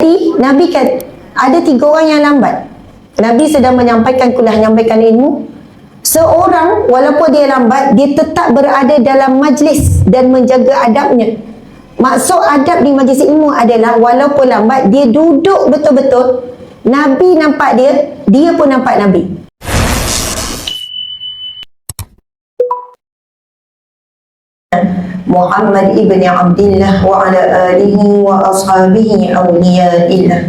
Jadi Nabi kata ada 3 orang yang lambat. Nabi sedang menyampaikan kuliah, menyampaikan ilmu. Seorang walaupun dia lambat, dia tetap berada dalam majlis dan menjaga adabnya. Maksud adab di majlis ilmu adalah walaupun lambat, dia duduk betul-betul. Nabi nampak dia, dia pun nampak Nabi. Muhammad ibn Abdullah wa ala alihi wa ashabihi awliyaillah.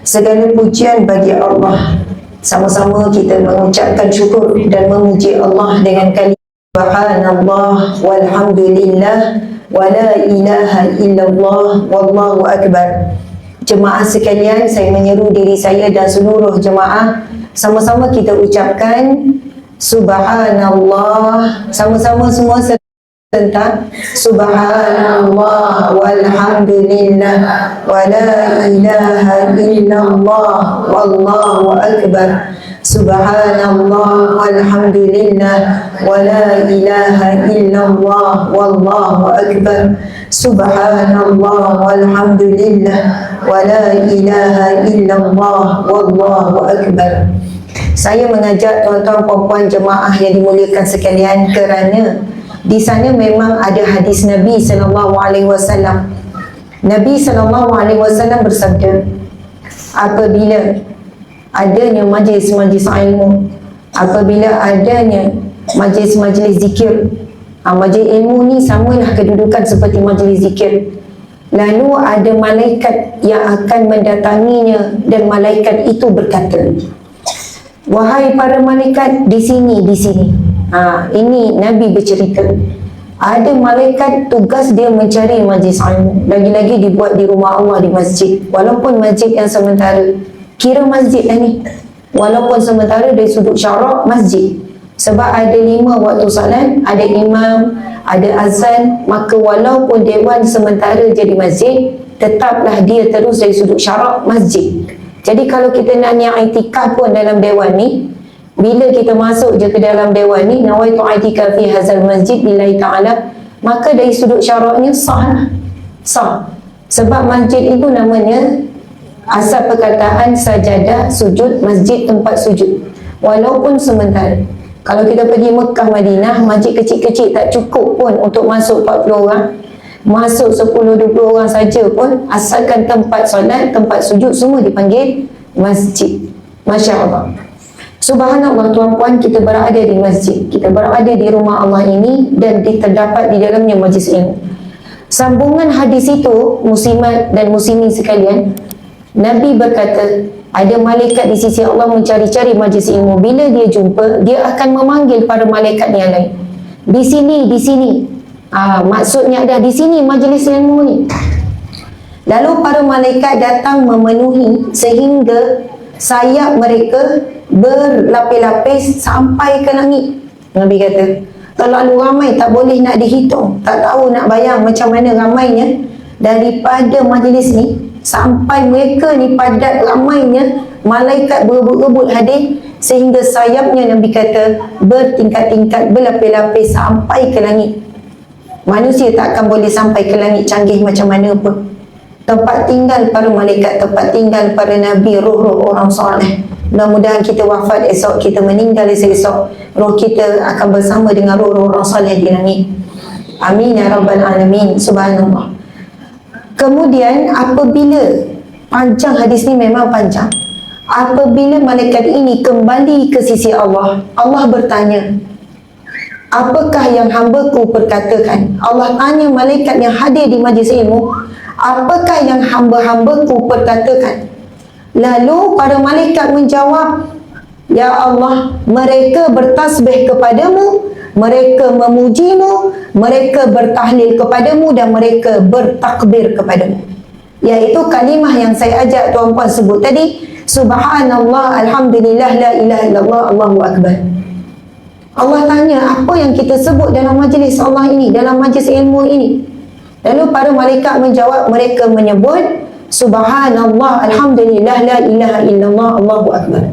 Segala pujian bagi Allah. Sama-sama kita mengucapkan syukur dan memuji Allah dengan kalimat subhanallah walhamdulillah wa la ilaha illallah wallahu akbar. Jemaah sekalian, saya menyeru diri saya dan seluruh jemaah sama-sama kita ucapkan subhanallah, sama-sama semua tentang subhanallah walhamdulillah wa la ilaha illallah wallahu akbar. Subhanallah walhamdulillah wa la ilaha illallah wallahu akbar. Subhanallah walhamdulillah wa la ilaha illallah wallahu akbar. Saya mengajak tuan-tuan puan-puan jemaah yang dimuliakan sekalian kerana di sana memang ada hadis Nabi SAW. Nabi SAW bersabda, apabila adanya majlis-majlis ilmu, apabila adanya majlis-majlis zikir, majlis ilmu ni samalah kedudukan seperti majlis zikir. Lalu ada malaikat yang akan mendatanginya dan malaikat itu berkata, wahai para malaikat di sini, di sini. Ini Nabi bercerita. Ada malaikat tugas dia mencari majlis ilmu. Lagi-lagi dibuat di rumah Allah, di masjid. Walaupun masjid yang sementara, kira masjid lah ni. Walaupun sementara dari sudut syarak masjid. Sebab ada 5 waktu salat, ada imam, ada azan. Maka walaupun dewan sementara jadi masjid, tetaplah dia terus dari sudut syarak masjid. Jadi kalau kita nak niat i'tikaf pun dalam dewan ni, bila kita masuk je ke dalam dewan ni, nawaitu i'tikaf fi hadzal masjid lillahi ta'ala, maka dari sudut syaraknya sah. Sah. Sebab masjid itu namanya, asal perkataan sajadah, sujud, masjid tempat sujud. Walaupun sementara. Kalau kita pergi Mekah, Madinah, masjid kecil-kecil tak cukup pun untuk masuk 40 orang. Masuk 10-20 orang saja pun, asalkan tempat solat, tempat sujud, semua dipanggil masjid. Masya Allah. Subhanallah tuan-puan, kita berada di masjid, kita berada di rumah Allah ini dan terdapat di dalamnya majlis ilmu. Sambungan hadis itu, muslimat dan muslimin sekalian, Nabi berkata, ada malaikat di sisi Allah mencari-cari majlis ilmu. Bila dia jumpa, dia akan memanggil para malaikat yang lain. Di sini, di sini. Maksudnya ada di sini majlis ilmu ni. Lalu para malaikat datang memenuhi sehingga sayap mereka berlapis-lapis sampai ke langit. Nabi kata, terlalu ramai, tak boleh nak dihitung. Tak tahu nak bayang macam mana ramainya daripada majlis ni. Sampai mereka ni padat ramainya, malaikat berebut-rebut hadir sehingga sayapnya Nabi kata bertingkat-tingkat, berlapis-lapis sampai ke langit. Manusia tak akan boleh sampai ke langit canggih macam mana pun. Tempat tinggal para malaikat, tempat tinggal para nabi, roh-roh orang soleh. Mudah-mudahan kita wafat esok, kita meninggal esok, roh kita akan bersama dengan roh-roh orang soleh di langit. Amin ya rabbal alamin. Subhanallah. Kemudian apabila, panjang hadis ni memang panjang, apabila malaikat ini kembali ke sisi Allah, Allah bertanya, apakah yang hamba-Ku perkatakan? Allah tanya malaikat yang hadir di majlis ilmu, apakah yang hamba-hamba-Ku perkatakan? Lalu para malaikat menjawab, ya Allah, mereka bertasbih kepadamu, mereka memujimu, mereka bertahlil kepadamu dan mereka bertakbir kepadamu. Iaitu kalimah yang saya ajak tuan-puan sebut tadi, subhanallah, alhamdulillah, la ilaha illallah, Allahu akbar. Allah tanya apa yang kita sebut dalam majlis Allah ini, dalam majlis ilmu ini. Lalu para malaikat menjawab, mereka menyebut subhanallah, alhamdulillah, la ilaha illallah, Allahu akbar.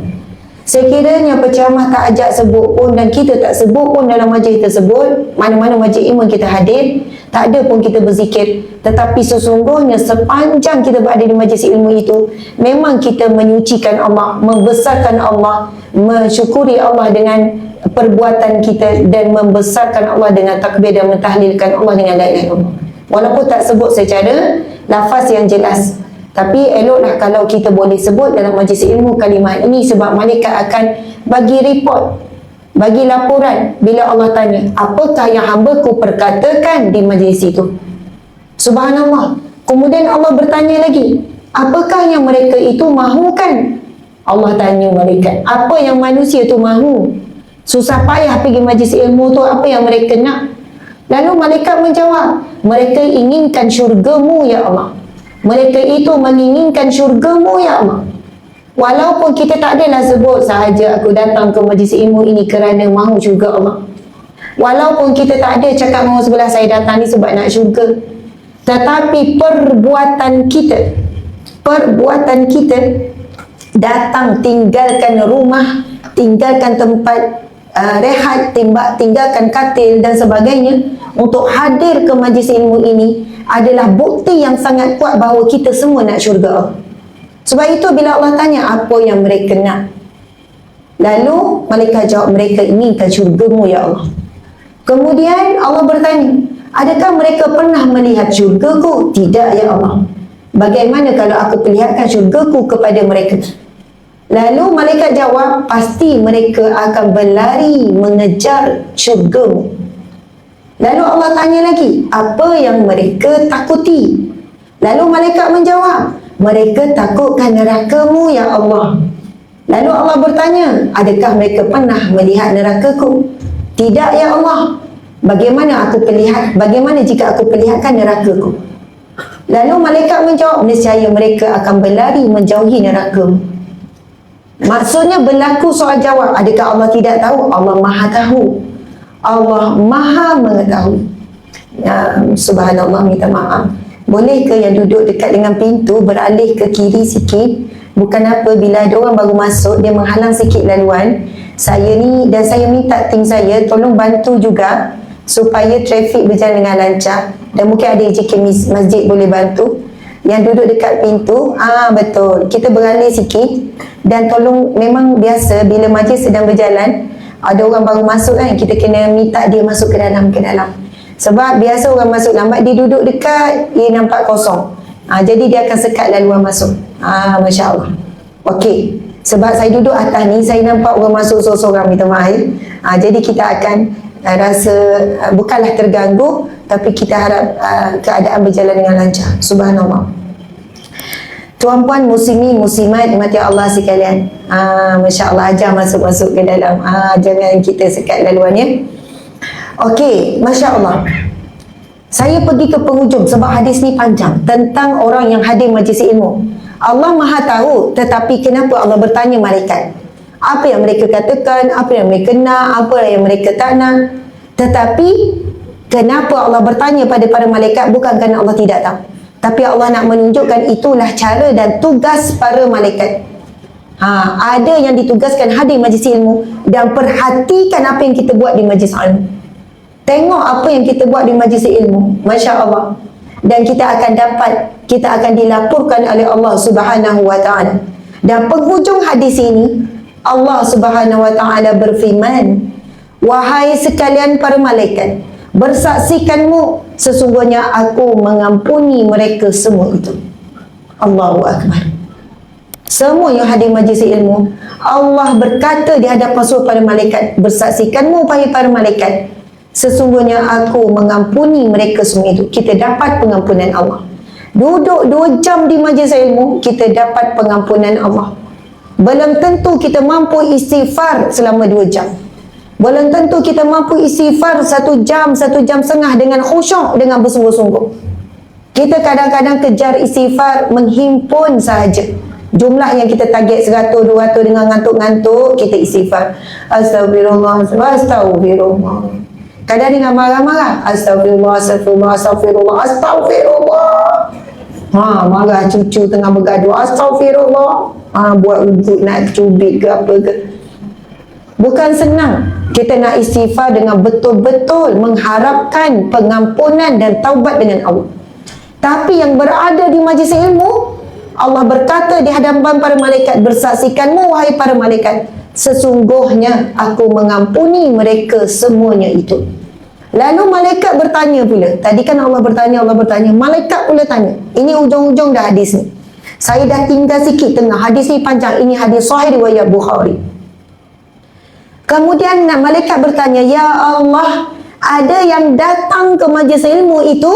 Sekiranya penceramah tak ajak sebut pun dan kita tak sebut pun dalam majlis tersebut, mana-mana majlis ilmu kita hadir, tak ada pun kita berzikir. Tetapi sesungguhnya sepanjang kita berada di majlis ilmu itu, memang kita menyucikan Allah, membesarkan Allah, mensyukuri Allah dengan perbuatan kita, dan membesarkan Allah dengan takbir dan mentahlilkan Allah dengan la ilaha illallah. Walaupun tak sebut secara lafaz yang jelas, tapi eloklah kalau kita boleh sebut dalam majlis ilmu kalimah ini, sebab malaikat akan bagi report, bagi laporan bila Allah tanya, apakah yang hamba-Ku perkatakan di majlis itu. Subhanallah. Kemudian Allah bertanya lagi, apakah yang mereka itu mahukan? Allah tanya malaikat, apa yang manusia itu mahu? Susah payah pergi majlis ilmu tu, apa yang mereka nak? Lalu malaikat menjawab, mereka inginkan syurga-Mu ya Allah. Mereka itu menginginkan syurga-Mu ya Allah. Walaupun kita tak adalah sebut sahaja aku datang ke majlis ilmu ini kerana mahu syurga Allah. Walaupun kita tak ada cakap dengan orang sebelah, saya datang ni sebab nak syurga. Tetapi perbuatan kita datang, tinggalkan rumah, tinggalkan tempat rehat, tinggalkan katil dan sebagainya untuk hadir ke majlis ilmu ini adalah bukti yang sangat kuat bahawa kita semua nak syurga Allah. Sebab itu bila Allah tanya apa yang mereka nak, lalu malaikat jawab, mereka inginkan syurga-Mu ya Allah. Kemudian Allah bertanya, adakah mereka pernah melihat syurga-Ku? Tidak ya Allah. Bagaimana kalau aku perlihatkan syurga-Ku kepada mereka? Lalu malaikat jawab, pasti mereka akan berlari mengejar syurga-Mu. Lalu Allah tanya lagi, apa yang mereka takuti? Lalu malaikat menjawab, mereka takutkan neraka-Mu ya Allah. Lalu Allah bertanya, adakah mereka pernah melihat neraka-Ku? Tidak ya Allah. Bagaimana jika aku perlihatkan neraka-Ku? Lalu malaikat menjawab, nescaya mereka akan berlari menjauhi neraka-Mu. Maksudnya berlaku soal jawab, adakah Allah tidak tahu? Allah Maha tahu. Allah Maha mengetahui. Subhanallah, minta maaf. Boleh ke yang duduk dekat dengan pintu beralih ke kiri sikit? Bukan apa, bila ada orang baru masuk, dia menghalang sikit laluan saya ni, dan saya minta tim saya tolong bantu juga supaya trafik berjalan dengan lancar. Dan mungkin ada JK Masjid boleh bantu yang duduk dekat pintu. Betul, kita beralih sikit. Dan tolong, memang biasa bila majlis sedang berjalan, ada orang baru masuk kan, kita kena minta dia masuk ke dalam. Sebab biasa orang masuk lambat, dia duduk dekat, dia nampak kosong. Jadi dia akan sekat laluan masuk. Masya Allah. Okey. Sebab saya duduk atas ni, saya nampak orang masuk seorang-seorang, minta maaf. Jadi kita akan rasa bukanlah terganggu, tapi kita harap keadaan berjalan dengan lancar. Subhanallah. Tuan-puan muslimin muslimat dimati Allah sekalian. Masya Allah, ajar masuk-masuk ke dalam. Jangan kita sekat laluannya. Okey, Masya Allah. Saya pergi ke penghujung sebab hadis ni panjang tentang orang yang hadir majlis ilmu. Allah Maha tahu, tetapi kenapa Allah bertanya malaikat? Apa yang mereka katakan, apa yang mereka nak, apa yang mereka tak nak. Tetapi kenapa Allah bertanya pada para malaikat? Bukan kerana Allah tidak tahu, tapi Allah nak menunjukkan itulah cara dan tugas para malaikat. Ada yang ditugaskan hadir majlis ilmu dan perhatikan apa yang kita buat di majlis ilmu. Tengok apa yang kita buat di majlis ilmu, Masya Allah. Dan kita akan dilaporkan oleh Allah Subhanahu wa ta'ala. Dan penghujung hadis ini, Allah Subhanahu wa ta'ala berfirman, wahai sekalian para malaikat, bersaksikanmu, sesungguhnya aku mengampuni mereka semua itu. Allahu Akbar. Semua yang hadir majlis ilmu, Allah berkata di hadapan semua para malaikat, bersaksikanmu wahai para malaikat, sesungguhnya aku mengampuni mereka semua itu. Kita dapat pengampunan Allah. Duduk 2 jam di majlis ilmu, kita dapat pengampunan Allah. Belum tentu kita mampu istighfar selama 2 jam. Belum tentu kita mampu istighfar 1 jam, 1 jam setengah dengan khusyuk, dengan bersungguh-sungguh. Kita kadang-kadang kejar istighfar menghimpun sahaja. Jumlah yang kita target 100, 200 dengan ngantuk-ngantuk, kita istighfar. Astagfirullah, astagfirullah. Kadang dengan marah-marah, astagfirullah, astagfirullah, astagfirullah, astagfirullah. Marah cucu tengah bergaduh, astagfirullah. Buat untuk nak cubit ke apa ke. Bukan senang kita nak istighfar dengan betul-betul mengharapkan pengampunan dan taubat dengan Allah. Tapi yang berada di majlis ilmu, Allah berkata di hadapan para malaikat, bersaksikanmu wahai para malaikat, sesungguhnya aku mengampuni mereka semuanya itu. Lalu malaikat bertanya pula. Tadi kan Allah bertanya, malaikat pula tanya. Ini ujung-ujung dah hadis ni. Saya dah tinggal sikit tengah. Hadis ni panjang. Ini hadis sahih riwayat Bukhari. Kemudian malaikat bertanya, ya Allah, ada yang datang ke majlis ilmu itu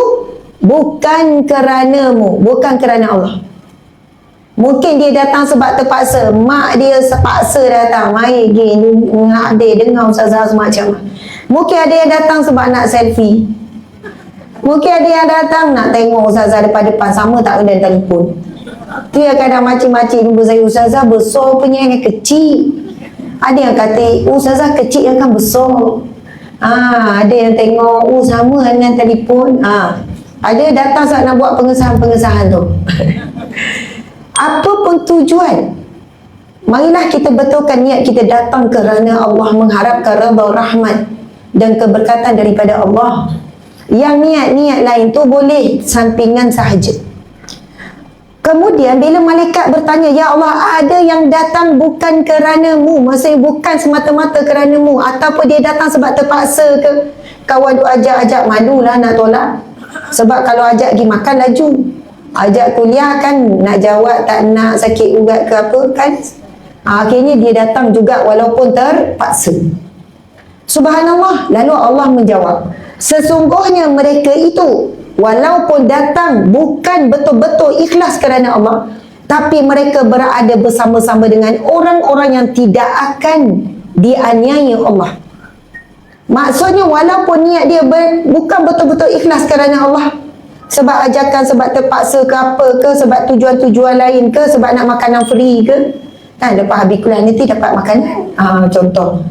bukan kerana-Mu, bukan kerana Allah. Mungkin dia datang sebab terpaksa. Mak dia terpaksa datang. Mari pergi hadir dengar ustazah semacam. Mungkin ada yang datang sebab nak selfie. Mungkin ada yang datang nak tengok ustazah depan-depan. Sama tak dengan telefon. Tu yang kadang macam-macam jumpa saya, ustazah besar punya yang kecil. Ada yang kata ustazah kecil yang kan besar. Ada yang tengok sama dengan telefon. Ada datang sebab nak buat pengesahan-pengesahan tu. Apa pun tujuan, marilah kita betulkan niat kita datang kerana Allah, mengharapkan redha, rahmat dan keberkatan daripada Allah. Yang niat-niat lain tu boleh sampingan sahaja. Kemudian bila malaikat bertanya, ya Allah, ada yang datang bukan kerana-Mu, maksudnya bukan semata-mata kerana-Mu, ataupun dia datang sebab terpaksa ke, kawan tu ajak-ajak, malulah nak tolak. Sebab kalau ajak pergi makan laju, ajak kuliah kan nak jawab tak nak, sakit urat ke apa kan. Akhirnya dia datang juga walaupun terpaksa. Subhanallah. Lalu Allah menjawab, sesungguhnya mereka itu walaupun datang bukan betul-betul ikhlas kerana Allah, tapi mereka berada bersama-sama dengan orang-orang yang tidak akan dianiaya Allah. Maksudnya walaupun niat dia bukan betul-betul ikhlas kerana Allah, sebab ajakan, sebab terpaksa ke apa ke, sebab tujuan-tujuan lain ke, sebab nak makanan free ke, kan lepas habis kuliah nanti dapat makanan, contoh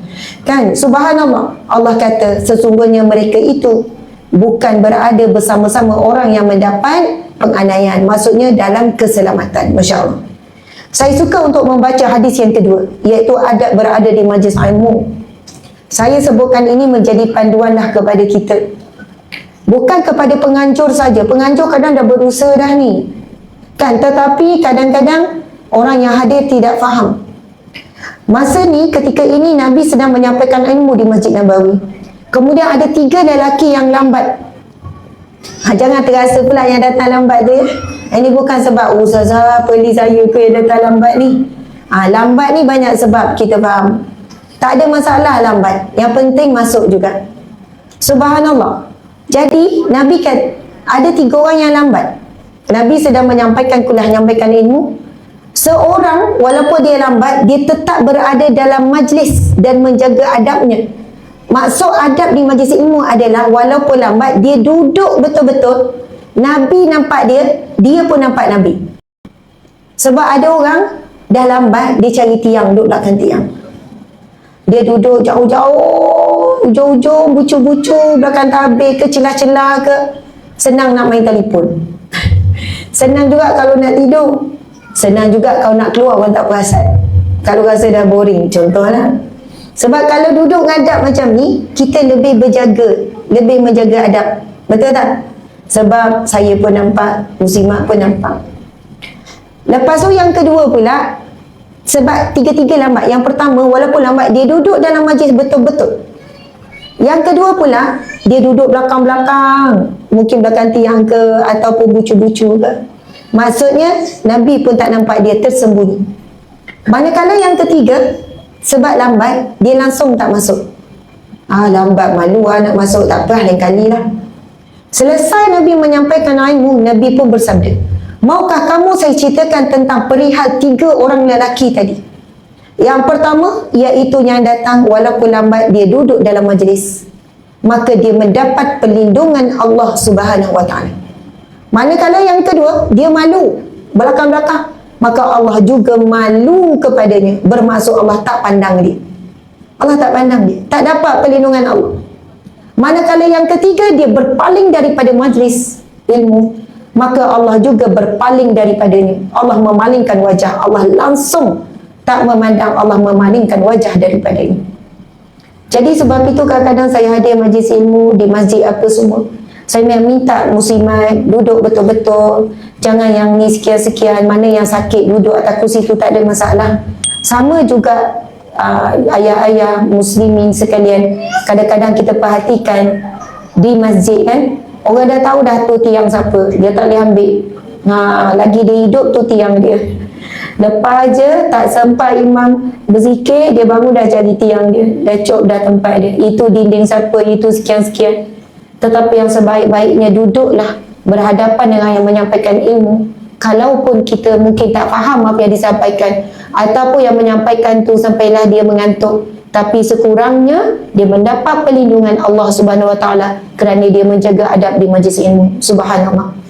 kan. Subhanallah, Allah kata sesungguhnya mereka itu bukan berada bersama-sama orang yang mendapat penganiayaan, maksudnya dalam keselamatan. Masya Allah. Saya suka untuk membaca hadis yang kedua, iaitu adab berada di majlis ilmu. Saya sebutkan ini menjadi panduanlah kepada kita, bukan kepada penganjur saja. Penganjur kadang dah berusaha dah ni kan, tetapi kadang-kadang orang yang hadir tidak faham. Masa ni ketika ini Nabi sedang menyampaikan ilmu di Masjid Nabawi. Kemudian ada 3 lelaki yang lambat. Jangan terasa pula yang datang lambat tu ya. Ini bukan sebab ustazah peli saya ke yang datang lambat ni. Lambat ni banyak sebab, kita faham. Tak ada masalah lambat. Yang penting masuk juga. Subhanallah. Jadi Nabi kan ada 3 orang yang lambat. Nabi sedang menyampaikan kuliah, menyampaikan ilmu. Seorang walaupun dia lambat, dia tetap berada dalam majlis dan menjaga adabnya. Maksud adab di majlis ilmu adalah walaupun lambat, dia duduk betul-betul. Nabi nampak dia, dia pun nampak Nabi. Sebab ada orang dah lambat, dia cari tiang, duduk belakang tiang. Dia duduk jauh-jauh, ujung-ujung, bucu-bucu, belakang tabir ke, celah-celah ke. Senang nak main telefon. Senang juga kalau nak tidur. Senang juga kalau nak keluar pun tak perasan. Kalau rasa dah boring, contohlah. Sebab kalau duduk ngadap macam ni, kita lebih berjaga, lebih menjaga adab. Betul tak? Sebab saya pun nampak, muslimat pun nampak. Lepas tu yang kedua pula, sebab tiga-tiga lambat. Yang pertama, walaupun lambat, dia duduk dalam majlis betul-betul. Yang kedua pula, dia duduk belakang-belakang. Mungkin belakang tiang ke, ataupun bucu-bucu ke. Maksudnya, Nabi pun tak nampak dia, tersembunyi. Manakala yang ketiga, sebab lambat, dia langsung tak masuk. Lambat, malu nak masuk, tak apa, lain kali lah. Selesai Nabi menyampaikan ilmu, Nabi pun bersabda, maukah kamu saya ceritakan tentang perihal 3 orang lelaki tadi? Yang pertama, iaitu yang datang walaupun lambat, dia duduk dalam majlis, maka dia mendapat perlindungan Allah Subhanahu Wa Taala. Manakala yang kedua, dia malu belakang-belakang, maka Allah juga malu kepadanya. Bermaksud Allah tak pandang dia. Allah tak pandang dia, tak dapat perlindungan Allah. Manakala yang ketiga, dia berpaling daripada majlis ilmu, maka Allah juga berpaling daripadanya. Allah memalingkan wajah, Allah langsung tak memandang, Allah memalingkan wajah daripadanya. Jadi sebab itu kadang-kadang saya hadir majlis ilmu di masjid apa semua, saya minta muslimat duduk betul-betul. Jangan yang ni sekian-sekian, mana yang sakit duduk atas kursi tu tak ada masalah. Sama juga ayah-ayah muslimin sekalian, kadang-kadang kita perhatikan di masjid kan, orang dah tahu dah tu tiang siapa, dia tak boleh ambil. Lagi dia hidup tu tiang dia. Lepas je tak sempat imam berzikir, dia bangun dah jadi tiang dia, dah cop dah tempat dia. Itu dinding siapa, itu sekian-sekian. Tetapi yang sebaik-baiknya duduklah berhadapan dengan yang menyampaikan ilmu. Kalaupun kita mungkin tak faham apa yang disampaikan, ataupun yang menyampaikan tu sampailah dia mengantuk, tapi sekurangnya dia mendapat perlindungan Allah Subhanahu Wa Taala kerana dia menjaga adab di majlis ilmu. Subhanallah.